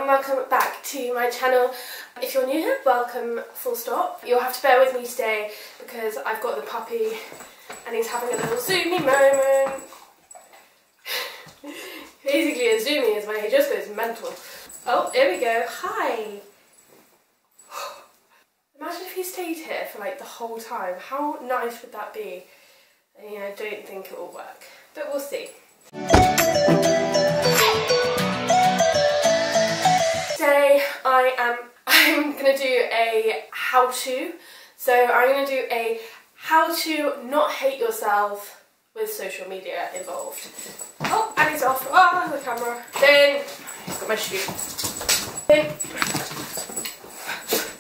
welcome back to my channel. If you're new here, welcome full stop. You'll have to bear with me today because I've got the puppy and he's having a little zoomy moment. Basically a zoomy is when he just goes mental. Oh, here we go. Hi! Imagine if he stayed here for like the whole time. How nice would that be? I mean, I don't think it will work, but we'll see. Today I'm gonna do a how-to. So I'm gonna do a how to not hate yourself with social media involved. Oh, and he's off. Ah, the camera. Finn! He's got my shoe. Finn!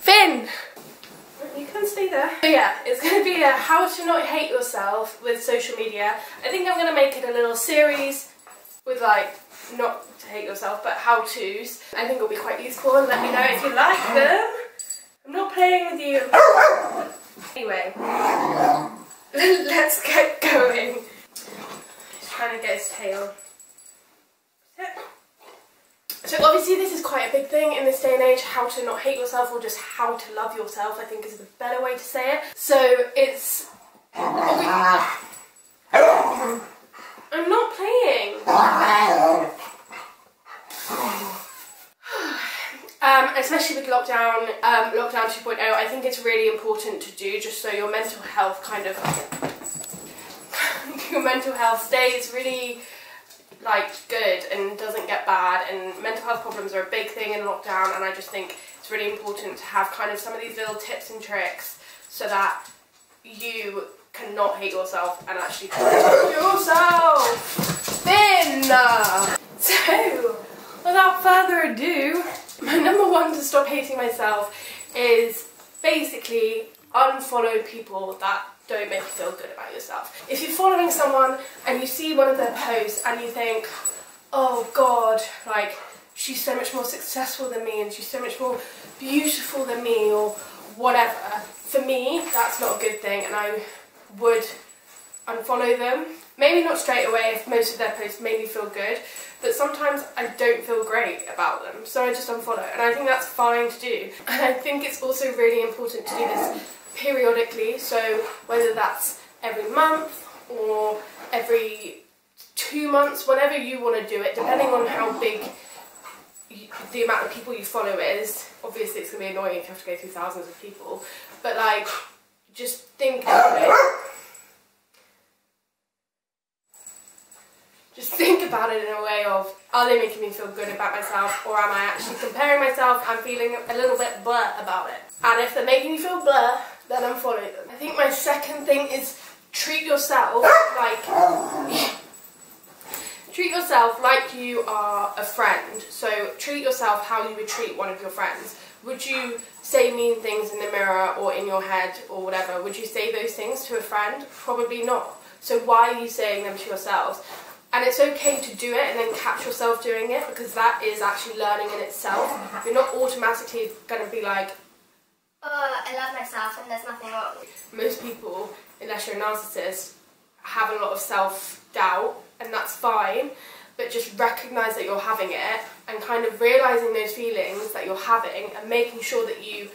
Finn! You can stay there. So yeah, it's going to be a how to not hate yourself with social media. I think I'm going to make it a little series with like, not to hate yourself, but how-tos. I think it'll be quite useful and let me know if you like them. I'm not playing with you. Anyway, let's get going. He's trying to get his tail. So obviously this is quite a big thing in this day and age, how to not hate yourself or just how to love yourself, I think is the better way to say it. So it's... I'm not playing. Especially with lockdown 2.0, I think it's really important to do just so your mental health your mental health stays really like good and doesn't get bad, and mental health problems are a big thing in lockdown, and I just think it's really important to have kind of some of these little tips and tricks so that you cannot hate yourself and actually love yourself. Finn! So, without further ado, my number one to stop hating myself is basically unfollow people that don't make you feel good about yourself. If you're following someone and you see one of their posts and you think, oh god, like, she's so much more successful than me and she's so much more beautiful than me or whatever, for me, that's not a good thing and I would unfollow them. Maybe not straight away if most of their posts made me feel good, but sometimes I don't feel great about them, so I just unfollow, and I think that's fine to do. And I think it's also really important to do this periodically, so whether that's every month or every 2 months, whenever you want to do it, depending on how big the amount of people you follow is. Obviously it's going to be annoying if you have to go through thousands of people, but like, just think about it. Just think about it in a way of, are they making me feel good about myself, or am I actually comparing myself and feeling a little bit bleh about it? And if they're making me feel bleh, then unfollow them. I think my second thing is treat yourself like you are a friend. So treat yourself how you would treat one of your friends. Would you say mean things in the mirror or in your head or whatever? Would you say those things to a friend? Probably not. So why are you saying them to yourselves? And it's okay to do it and then catch yourself doing it, because that is actually learning in itself. You're not automatically going to be like, I love myself and there's nothing wrong. Most people, unless you're a narcissist, have a lot of self-doubt, and that's fine, but just recognise that you're having it and kind of realising those feelings that you're having and making sure that you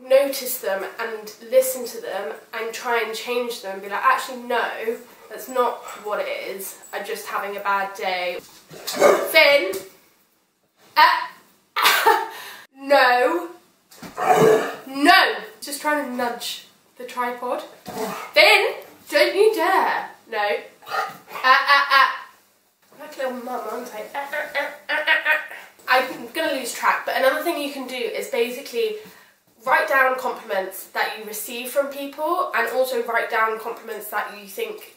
notice them and listen to them and try and change them and be like, actually no, that's not what it is, I'm just having a bad day. Finn! No! No! Just trying to nudge the tripod. Finn! Don't you dare! No. Like a little mum, aren't I? I'm gonna lose track, but another thing you can do is basically write down compliments that you receive from people, and also write down compliments that you think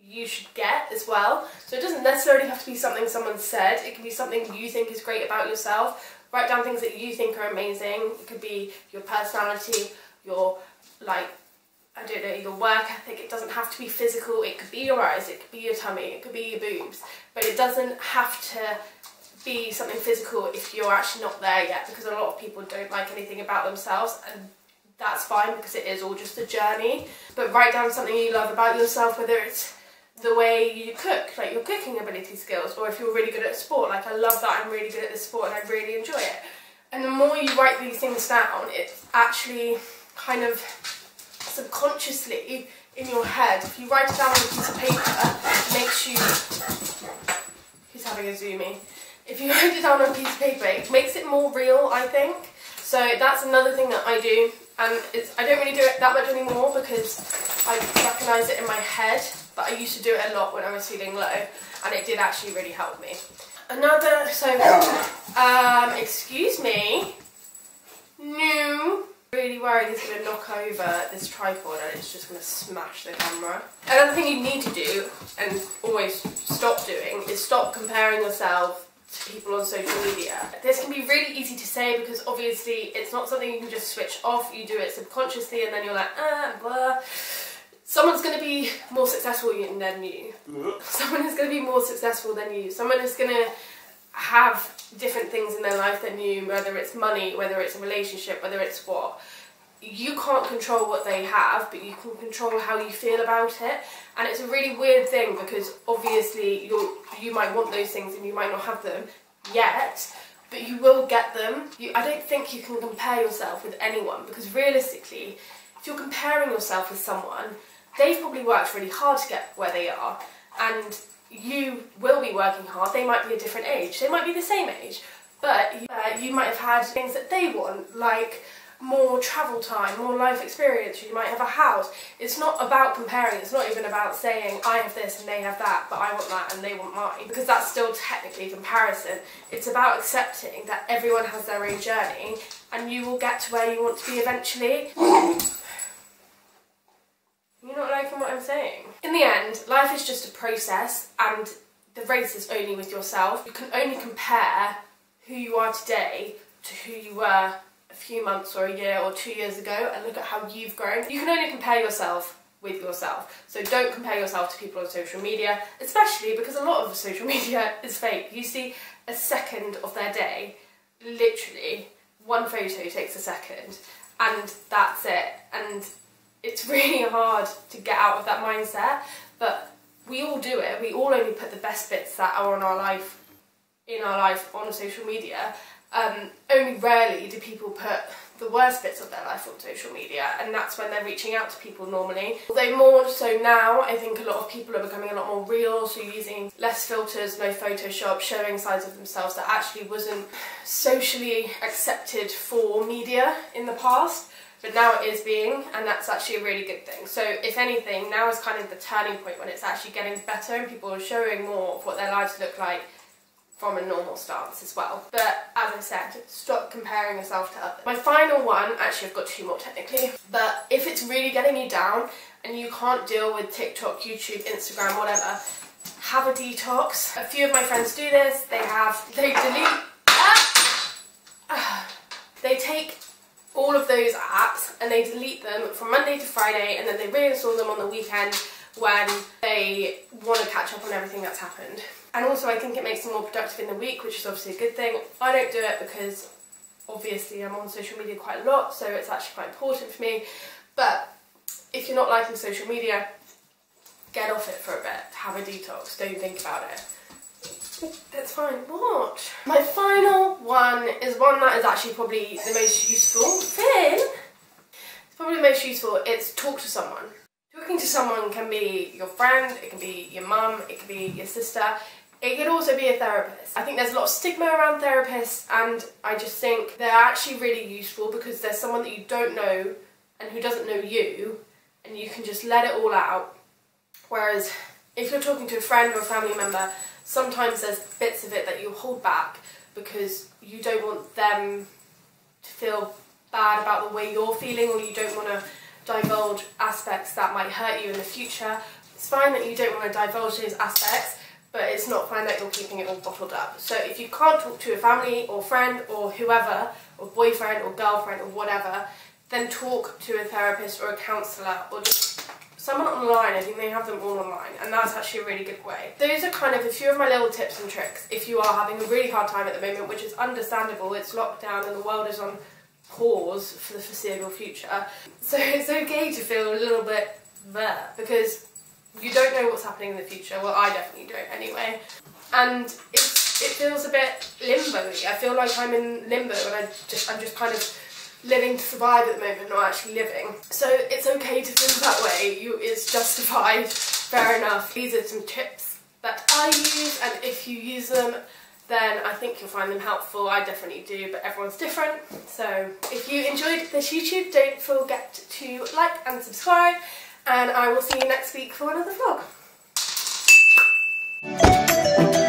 you should get as well. So it doesn't necessarily have to be something someone said, it can be something you think is great about yourself. Write down things that you think are amazing. It could be your personality, your, like, I don't know, your work ethic. It doesn't have to be physical. It could be your eyes, it could be your tummy, it could be your boobs. But it doesn't have to be something physical if you're actually not there yet, because a lot of people don't like anything about themselves, and that's fine because it is all just a journey. But write down something you love about yourself, whether it's the way you cook, like your cooking ability skills, or if you're really good at sport, like I love that I'm really good at this sport and I really enjoy it. And the more you write these things down, it's actually kind of subconsciously in your head. If you write it down on a piece of paper, it makes you... He's having a zoomie. If you write it down on a piece of paper, it makes it more real, I think. So that's another thing that I do, and I don't really do it that much anymore because I recognise it in my head, but I used to do it a lot when I was feeling low, and it did actually really help me. Excuse me. No. Really worried he's going to knock over this tripod and it's just going to smash the camera. Another thing you need to do, and always stop doing, is stop comparing yourself to people on social media. This can be really easy to say because obviously it's not something you can just switch off. You do it subconsciously and then you're like, blah. Someone's going to be more successful than you. Someone is going to be more successful than you. Someone is going to have different things in their life than you, whether it's money, whether it's a relationship, whether it's what. You can't control what they have, but you can control how you feel about it. And it's a really weird thing because obviously you might want those things and you might not have them yet, but you will get them. I don't think you can compare yourself with anyone because realistically, if you're comparing yourself with someone, they've probably worked really hard to get where they are, and you will be working hard. They might be a different age, they might be the same age, but you might have had things that they want, like more travel time, more life experience, you might have a house. It's not about comparing, it's not even about saying I have this and they have that, but I want that and they want mine, because that's still technically comparison. It's about accepting that everyone has their own journey and you will get to where you want to be eventually. You're not liking what I'm saying? In the end, life is just a process and the race is only with yourself. You can only compare who you are today to who you were a few months or a year or 2 years ago and look at how you've grown. You can only compare yourself with yourself. So don't compare yourself to people on social media, especially because a lot of social media is fake. You see a second of their day, literally one photo takes a second and that's it. And it's really hard to get out of that mindset, but we all do it. We all only put the best bits that are in our life on social media. Only rarely do people put the worst bits of their life on social media, and that's when they're reaching out to people normally. Although more so now, I think a lot of people are becoming a lot more real, so using less filters, no Photoshop, showing sides of themselves that actually wasn't socially accepted for media in the past. But now it is being, and that's actually a really good thing. So if anything, now is kind of the turning point when it's actually getting better and people are showing more of what their lives look like from a normal stance as well. But as I said, stop comparing yourself to others. My final one, actually I've got two more technically, but if it's really getting you down and you can't deal with TikTok, YouTube, Instagram, whatever, have a detox. A few of my friends do this. They take all of those apps and they delete them from Monday to Friday, and then they reinstall them on the weekend when they want to catch up on everything that's happened. And also I think it makes them more productive in the week, which is obviously a good thing. I don't do it because obviously I'm on social media quite a lot, so it's actually quite important for me. But if you're not liking social media, get off it for a bit, have a detox, don't think about it. That's fine. What? My final one is one that is actually probably the most useful. Finn! It's probably the most useful. It's talk to someone. Talking to someone can be your friend, it can be your mum, it can be your sister. It could also be a therapist. I think there's a lot of stigma around therapists, and I just think they're actually really useful because there's someone that you don't know and who doesn't know you, and you can just let it all out. Whereas if you're talking to a friend or a family member, sometimes there's bits of it that you hold back because you don't want them to feel bad about the way you're feeling, or you don't want to divulge aspects that might hurt you in the future. It's fine that you don't want to divulge those aspects, but it's not fine that you're keeping it all bottled up. So if you can't talk to a family or friend or whoever, or boyfriend or girlfriend or whatever, then talk to a therapist or a counsellor or just someone online. I think they have them all online, and that's actually a really good way. Those are kind of a few of my little tips and tricks if you are having a really hard time at the moment, which is understandable. It's lockdown and the world is on pause for the foreseeable future. So it's okay to feel a little bit there, because you don't know what's happening in the future. Well, I definitely don't anyway. And it feels a bit limbo-y. I feel like I'm in limbo and I'm just kind of living to survive at the moment, not actually living. So it's okay to feel that way. It's justified. Fair enough. These are some tips that I use, and if you use them, then I think you'll find them helpful. I definitely do, but everyone's different. So if you enjoyed this YouTube, don't forget to like and subscribe, and I will see you next week for another vlog.